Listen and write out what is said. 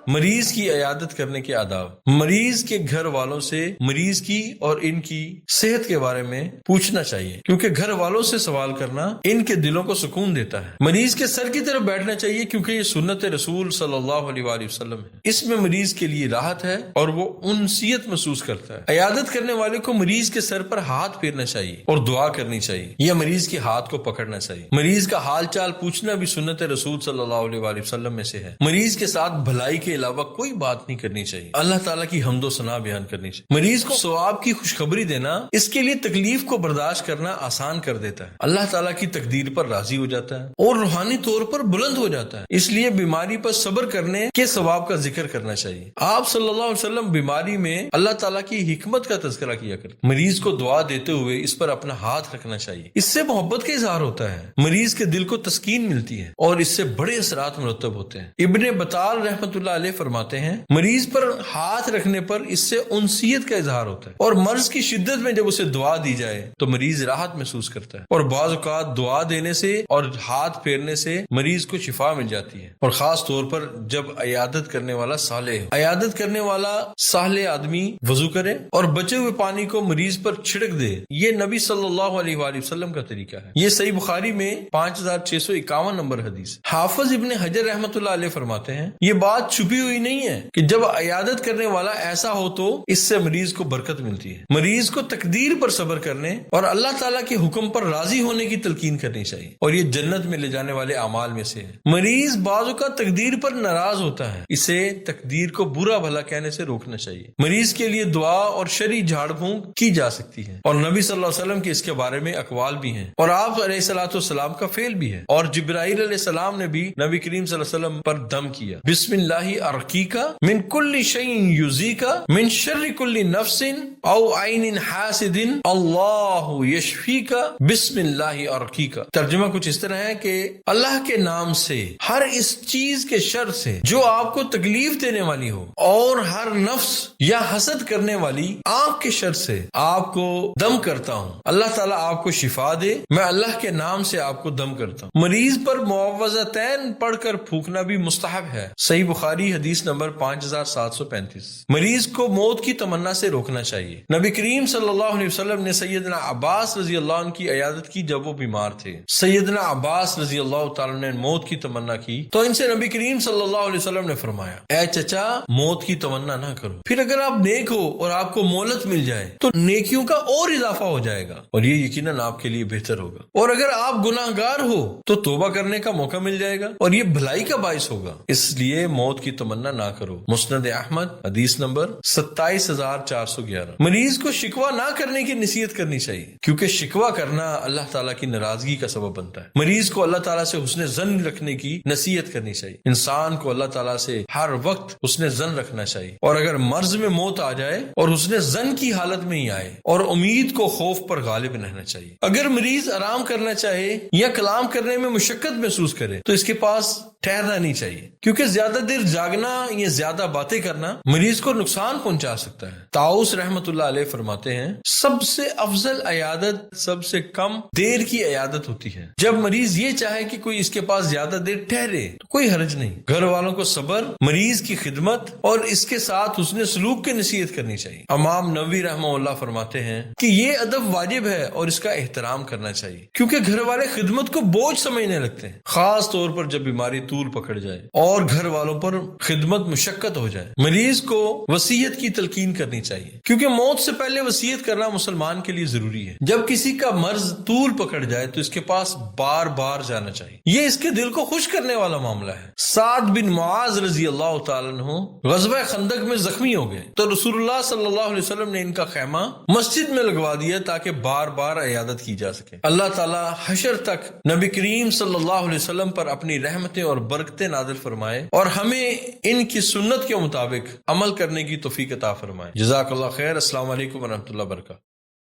مریض کی عیادت کرنے کے آداب۔ مریض کے گھر والوں سے مریض کی اور ان کی صحت کے بارے میں پوچھنا چاہیے، کیونکہ گھر والوں سے سوال کرنا ان کے دلوں کو سکون دیتا ہے۔ مریض کے سر کی طرف بیٹھنا چاہیے، کیونکہ یہ سنت رسول صلی اللہ علیہ وآلہ وسلم ہے۔ اس میں مریض کے لیے راحت ہے اور وہ انسیت محسوس کرتا ہے۔ عیادت کرنے والے کو مریض کے سر پر ہاتھ پھیرنا چاہیے اور دعا کرنی چاہیے یا مریض کے ہاتھ کو پکڑنا چاہیے۔ مریض کا حال چال پوچھنا بھی سنت رسول صلی اللہ علیہ وآلہ وسلم میں سے ہے۔ مریض کے ساتھ بھلائی کے علاوہ کوئی بات نہیں کرنی چاہیے، اللہ تعالیٰ کی حمد و ثنا بیان کرنی چاہیے۔ مریض کو ثواب کی خوشخبری دینا اس کے لیے تکلیف کو برداشت کرنا آسان کر دیتا ہے، اللہ تعالیٰ کی تقدیر پر راضی ہو جاتا ہے اور روحانی طور پر بلند ہو جاتا ہے۔ اس لیے بیماری پر صبر کرنے کے ثواب کا ذکر کرنا چاہیے۔ آپ صلی اللہ علیہ وسلم بیماری میں اللہ تعالیٰ کی حکمت کا تذکرہ کیا کرتے۔ مریض کو دعا دیتے ہوئے اس پر اپنا ہاتھ رکھنا چاہیے، اس سے محبت کا اظہار ہوتا ہے، مریض کے دل کو تسکین ملتی ہے اور اس سے بڑے اثرات مرتب ہوتے ہیں۔ ابن بطال رحمۃ اللہ علیہ فرماتے ہیں، مریض پر ہاتھ رکھنے پر اس سے انسیت کا اظہار ہوتا ہے اور مرض کی شدت میں جب اسے دعا دی جائے تو مریض راحت محسوس کرتا ہے، اور بعض اوقات دعا دینے سے اور ہاتھ پھیرنے سے مریض کو شفا مل جاتی ہے، اور خاص طور پر جب عیادت کرنے والا صالح ہو۔ عیادت کرنے والا صالح آدمی وضو کرے اور بچے ہوئے پانی کو مریض پر چھڑک دے، یہ نبی صلی اللہ علیہ وآلہ وسلم کا طریقہ ہے۔ یہ صحیح بخاری میں 5651 نمبر حدیث۔ حافظ ابن حجر رحمۃ اللہ علیہ فرماتے ہیں، یہ بات چھپی ہوئی نہیں ہے کہ جب عیادت کرنے والا ایسا ہو تو اس سے مریض کو برکت ملتی ہے۔ مریض کو تقدیر پر صبر کرنے اور اللہ تعالیٰ کے حکم پر راضی ہونے کی تلقین کرنی چاہیے، اور یہ جنت میں لے جانے والے اعمال میں سے ہے۔ مریض بعض اوقات تقدیر پر ناراض ہوتا ہے، اسے تقدیر کو برا بھلا کہنے سے روکنا چاہیے۔ مریض کے لیے دعا اور شرعی جھاڑ پھونک کی جا سکتی ہے، اور نبی صلی اللہ علیہ وسلم کے اس کے بارے میں اقوال بھی ہیں، اور آپ علیہ الصلوۃ والسلام کا فعل بھی ہے، اور جبرائیل علیہ السلام نے بھی نبی کریم صلی اللہ علیہ وسلم پر دم کیا۔ بسم اللہ ارقیکا من کل شیء یؤذیکا من شر کل نفس او عین حاسد اللہ یشفیکا بسم اللہ ارقیکا۔ ترجمہ کچھ اس طرح ہے کہ اللہ کے نام سے ہر اس چیز کے شر سے جو آپ کو تکلیف دینے والی ہو، اور ہر نفس یا حسد کرنے والی آنکھ کے شر سے آپ کو دم کرتا ہوں، اللہ تعالیٰ آپ کو شفا دے، میں اللہ کے نام سے آپ کو دم کرتا ہوں۔ مریض پر معوذتین پڑھ کر پھونکنا بھی مستحب ہے، صحیح بخاری حدیث نمبر 5735۔ مریض کو موت کی تمنا سے روکنا چاہیے۔ نبی کریم صلی اللہ علیہ وسلم نے سیدنا عباس رضی اللہ عنہ کی عیادت کی جب وہ بیمار تھے۔ سیدنا عباس رضی اللہ تعالیٰ نے موت کی تمنا کی تو ان سے نبی کریم صلی اللہ علیہ وسلم نے فرمایا، اے چچا موت کی تمنا نہ کرو، پھر اگر آپ نیک ہو اور آپ کو مہلت مل جائے تو نیکیوں کا اور اضافہ ہو جائے گا، اور یہ یقیناً آپ کے لیے بہتر ہوگا، اور اگر آپ گناہ گار ہو تو توبہ کرنے کا موقع مل جائے گا اور یہ بھلائی کا باعث ہوگا، اس لیے موت کی تمنا نہ کرو۔ مسند احمد حدیث نمبر 27411۔ مریض کو شکوہ نہ کرنے کی نصیحت کرنی چاہیے، کیونکہ شکوہ کرنا اللہ تعالیٰ کی ناراضگی کا سبب بنتا ہے۔ مریض کو اللہ تعالیٰ سے حسن ظن رکھنے کی نصیحت کرنی چاہیے۔ انسان کو اللہ تعالیٰ سے ہر وقت حسن ظن رکھنا چاہیے، اور اگر مرض میں موت آ جائے اور حسن ظن کی حالت میں ہی آئے، اور امید کو خوف پر غالب رہنا چاہیے۔ اگر مریض آرام کرنا چاہے یا کلام کرنے میں مشقت محسوس کرے تو اس کے پاس ٹھہرنا نہیں چاہیے، کیونکہ زیادہ دیر جاگنا یا زیادہ باتیں کرنا مریض کو نقصان پہنچا سکتا ہے۔ طاؤس رحمۃ اللہ علیہ فرماتے ہیں، سب سے افضل عیادت سب سے کم دیر کی عیادت ہوتی ہے۔ جب مریض یہ چاہے کہ کوئی اس کے پاس زیادہ دیر ٹھہرے تو کوئی حرج نہیں۔ گھر والوں کو صبر، مریض کی خدمت اور اس کے ساتھ حسن سلوک کی نصیحت کرنی چاہیے۔ امام نووی رحمہ اللہ فرماتے ہیں کہ یہ ادب واجب ہے اور اس کا احترام کرنا چاہیے، کیونکہ گھر والے خدمت کو بوجھ سمجھنے لگتے ہیں، خاص طور پر جب بیماری طول پکڑ جائے اور گھر والوں پر خدمت مشقت ہو جائے۔ مریض کو وصیت کی تلقین کرنی چاہیے، کیونکہ موت سے پہلے وصیت کرنا مسلمان کے لیے ضروری ہے۔ جب کسی کا مرض طول پکڑ جائے تو اس کے پاس بار بار جانا چاہیے، یہ اس کے دل کو خوش کرنے والا معاملہ ہے۔ سعد بن معاذ رضی اللہ تعالیٰ عنہ غزوہ خندق میں زخمی ہو گئے تو رسول اللہ صلی اللہ علیہ وسلم نے ان کا خیمہ مسجد میں لگوا دیا تاکہ بار بار عیادت کی جا سکے۔ اللہ تعالیٰ حشر تک نبی کریم صلی اللہ علیہ وسلم پر اپنی رحمتیں اور برکتیں نازل فرمائے اور ہمیں ان کی سنت کے مطابق عمل کرنے کی توفیق عطا فرمائے۔ جزاک اللہ خیر۔ السلام علیکم ورحمۃ اللہ وبرکاتہ۔